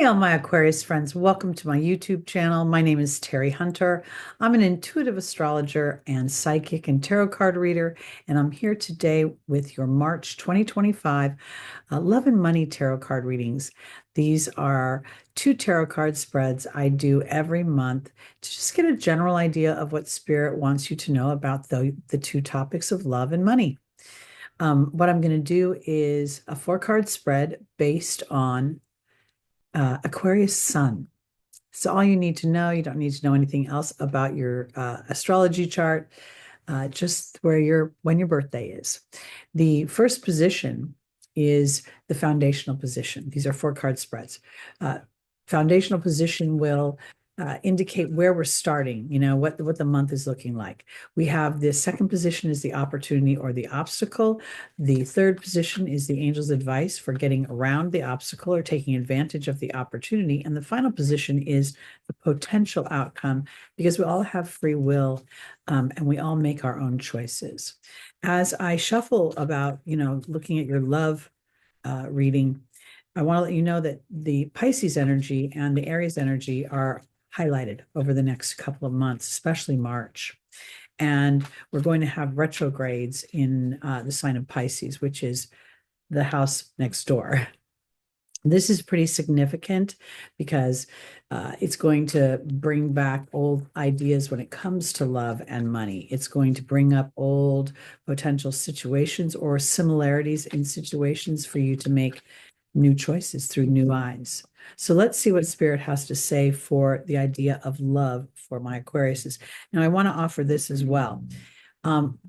Hey, all my Aquarius friends. Welcome to my YouTube channel. My name is Teri Hunter. I'm an intuitive astrologer and psychic and tarot card reader, and I'm here today with your March 2025 Love and Money tarot card readings. These are two tarot card spreads I do every month to just get a general idea of what Spirit wants you to know about the two topics of love and money. What I'm going to do is a four-card spread based on Aquarius Sun. So all you need to know, you don't need to know anything else about your astrology chart, just when your birthday is. The first position is the foundational position. These are four-card spreads. Foundational position will indicate where we're starting, what the month is looking like. We have the second position is the opportunity or the obstacle. The third position is the angel's advice for getting around the obstacle or taking advantage of the opportunity. And the final position is the potential outcome, because we all have free will, and we all make our own choices. As I shuffle about, looking at your love reading, I want to let you know that the Pisces energy and the Aries energy are highlighted over the next couple of months, especially March. And we're going to have retrogrades in the sign of Pisces, which is the house next door. This is pretty significant because it's going to bring back old ideas when it comes to love and money. It's going to bring up old potential situations or similarities in situations for you to make new choices through new eyes. So let's see what Spirit has to say for the idea of love for my Aquariuses. Now, I want to offer this as well.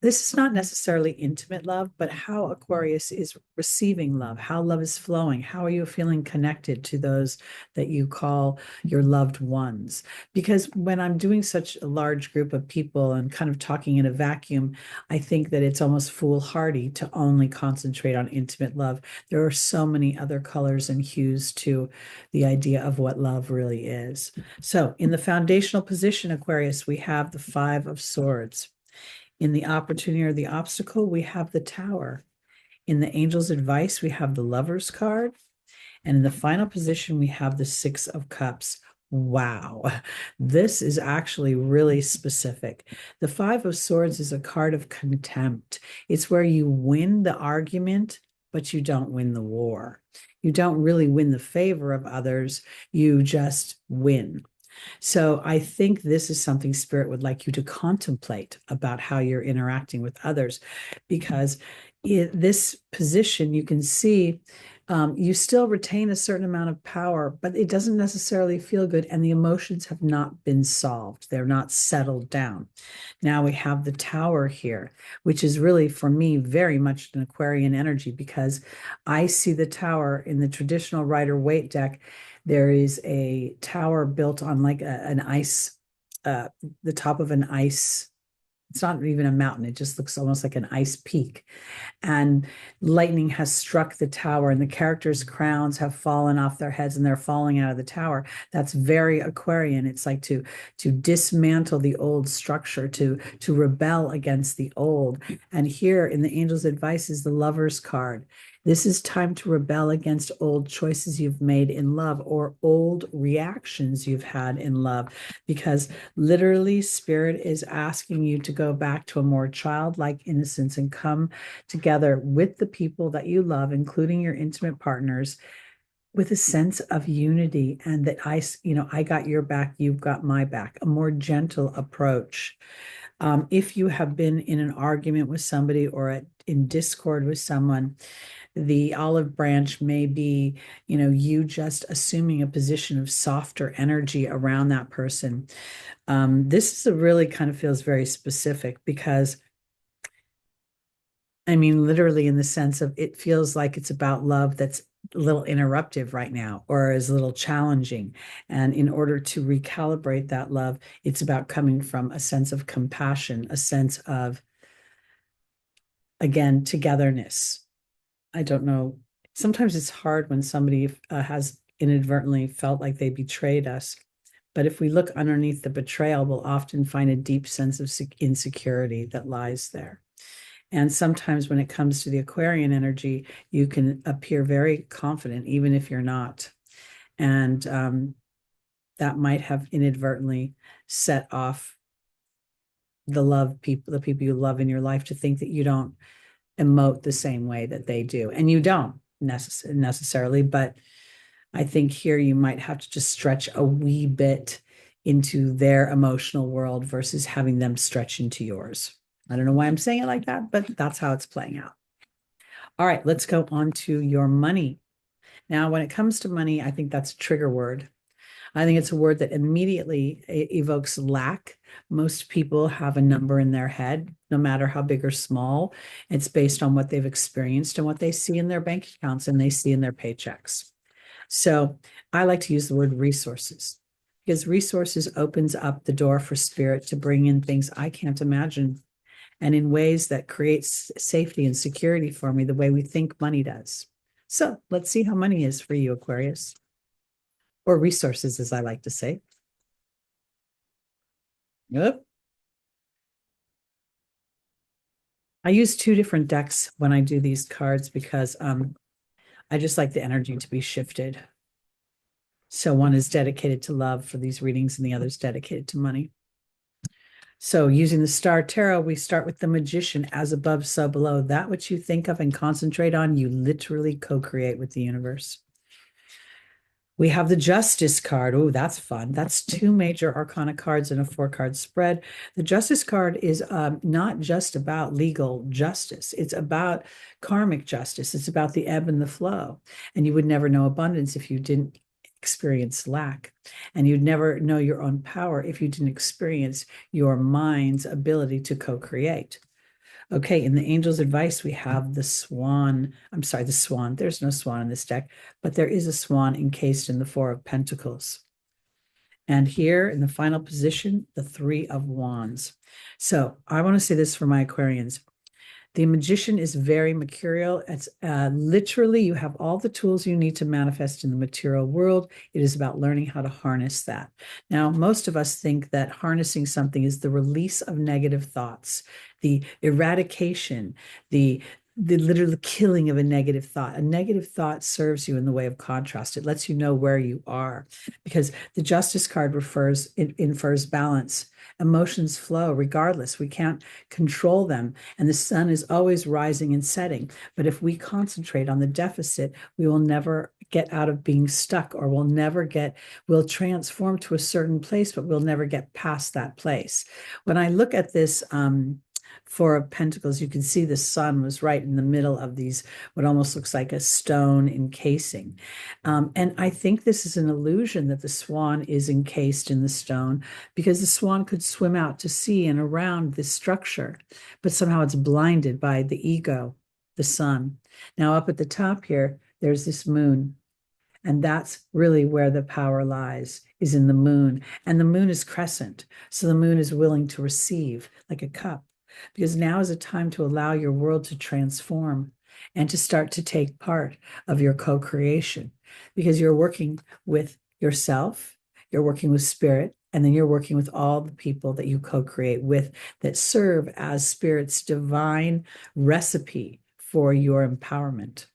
This is not necessarily intimate love, but how Aquarius is receiving love, how love is flowing, how are you feeling connected to those that you call your loved ones? Because when I'm doing such a large group of people and kind of talking in a vacuum, I think that it's almost foolhardy to only concentrate on intimate love. There are so many other colors and hues to the idea of what love really is. So in the foundational position, Aquarius, we have the Five of Swords. In the opportunity or the obstacle, we have the Tower. In the angel's advice, we have the Lover's card. And in the final position, we have the Six of Cups. Wow, this is actually really specific. The Five of Swords is a card of contempt. It's where you win the argument, but you don't win the war. You don't really win the favor of others. You just win. So I think this is something Spirit would like you to contemplate about how you're interacting with others, because in this position, you can see you still retain a certain amount of power, but it doesn't necessarily feel good, and the emotions have not been solved. They're not settled down. Now we have the Tower here, which is really, for me, very much an Aquarian energy, because I see the Tower in the traditional Rider-Waite deck. There is a tower built on like an ice, the top of an ice. It's not even a mountain. It just looks almost like an ice peak. And lightning has struck the tower, and the characters' crowns have fallen off their heads and they're falling out of the tower. That's very Aquarian. It's like to dismantle the old structure, to rebel against the old. And here in the Angel's Advice is the Lover's card. This is time to rebel against old choices you've made in love or old reactions you've had in love, because literally Spirit is asking you to go back to a more childlike innocence and come together with the people that you love, including your intimate partners, with a sense of unity, and that I got your back, you've got my back, a more gentle approach. If you have been in an argument with somebody or in discord with someone, the olive branch may be, you just assuming a position of softer energy around that person. This is a really kind of feels very specific, because I mean, literally in the sense of it feels like it's about love that's a little interruptive right now, or is a little challenging. And in order to recalibrate that love, it's about coming from a sense of compassion, a sense of, again, togetherness. I don't know. Sometimes it's hard when somebody has inadvertently felt like they betrayed us. But if we look underneath the betrayal, we'll often find a deep sense of insecurity that lies there. And sometimes when it comes to the Aquarian energy, you can appear very confident, even if you're not. And that might have inadvertently set off the people you love in your life to think that you don't emote the same way that they do. And you don't necessarily, but I think here you might have to just stretch a wee bit into their emotional world versus having them stretch into yours. I don't know why I'm saying it like that, but that's how it's playing out. All right, let's go on to your money. Now, when it comes to money, I think that's a trigger word. I think it's a word that immediately evokes lack. Most people have a number in their head, no matter how big or small. It's based on what they've experienced and what they see in their bank accounts and they see in their paychecks. So I like to use the word resources because resources opens up the door for spirit to bring in things I can't imagine and in ways that creates safety and security for me the way we think money does. So let's see how money is for you, Aquarius, or resources, as I like to say. Yep. I use two different decks when I do these cards because I just like the energy to be shifted. So one is dedicated to love for these readings and the other is dedicated to money. So using the Star Tarot, we start with the Magician, as above, so below. That which you think of and concentrate on, you literally co-create with the universe. We have the Justice card. Oh, that's fun. That's two major arcana cards in a 4-card spread. The Justice card is not just about legal justice. It's about karmic justice. It's about the ebb and the flow. And you would never know abundance if you didn't experience lack. And you'd never know your own power if you didn't experience your mind's ability to co-create. Okay, in the angel's advice, we have the swan. I'm sorry, the swan. There's no swan in this deck, but there is a swan encased in the 4 of Pentacles. And here in the final position, the 3 of Wands. So I want to say this for my Aquarians. The Magician is very mercurial. It's literally, you have all the tools you need to manifest in the material world. It is about learning how to harness that. Now, most of us think that harnessing something is the release of negative thoughts, the eradication, the literal killing of a negative thought. A negative thought serves you in the way of contrast. It lets you know where you are because the Justice card infers balance. Emotions flow regardless. We can't control them. And the sun is always rising and setting. But if we concentrate on the deficit, we will never get out of being stuck, or we'll transform to a certain place, but we'll never get past that place. When I look at this, 4 of Pentacles, you can see the sun was right in the middle of these, what almost looks like a stone encasing. And I think this is an illusion that the swan is encased in the stone because the swan could swim out to sea and around this structure, but somehow it's blinded by the ego, the sun. Now, up at the top here, there's this moon. And that's really where the power lies, is in the moon. And the moon is crescent. So the moon is willing to receive like a cup, because now is a time to allow your world to transform and to start to take part of your co-creation, because you're working with yourself, you're working with spirit, and then you're working with all the people that you co-create with that serve as spirit's divine recipe for your empowerment.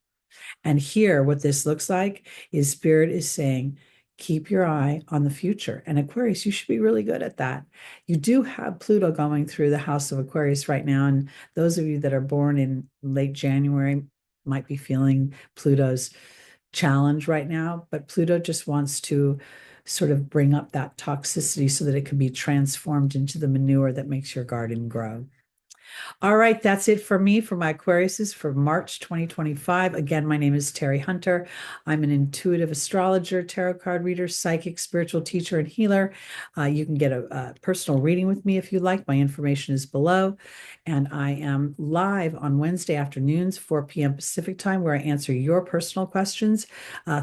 And here, what this looks like is spirit is saying, keep your eye on the future. And Aquarius, you should be really good at that. You do have Pluto going through the house of Aquarius right now. And those of you that are born in late January might be feeling Pluto's challenge right now. But Pluto just wants to sort of bring up that toxicity so that it can be transformed into the manure that makes your garden grow. All right, that's it for me for my Aquariuses for March 2025. Again, my name is Teri Hunter. I'm an intuitive astrologer, tarot card reader, psychic, spiritual teacher, and healer. You can get a personal reading with me if you like. My information is below. And I am live on Wednesday afternoons, 4 p.m. Pacific time, where I answer your personal questions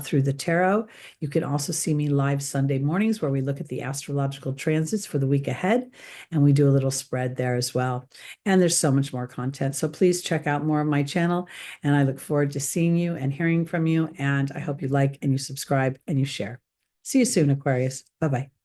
through the tarot. You can also see me live Sunday mornings, where we look at the astrological transits for the week ahead. And we do a little spread there as well. And there's so much more content. So please check out more of my channel. And I look forward to seeing you and hearing from you. And I hope you like and you subscribe and you share. See you soon, Aquarius. Bye-bye.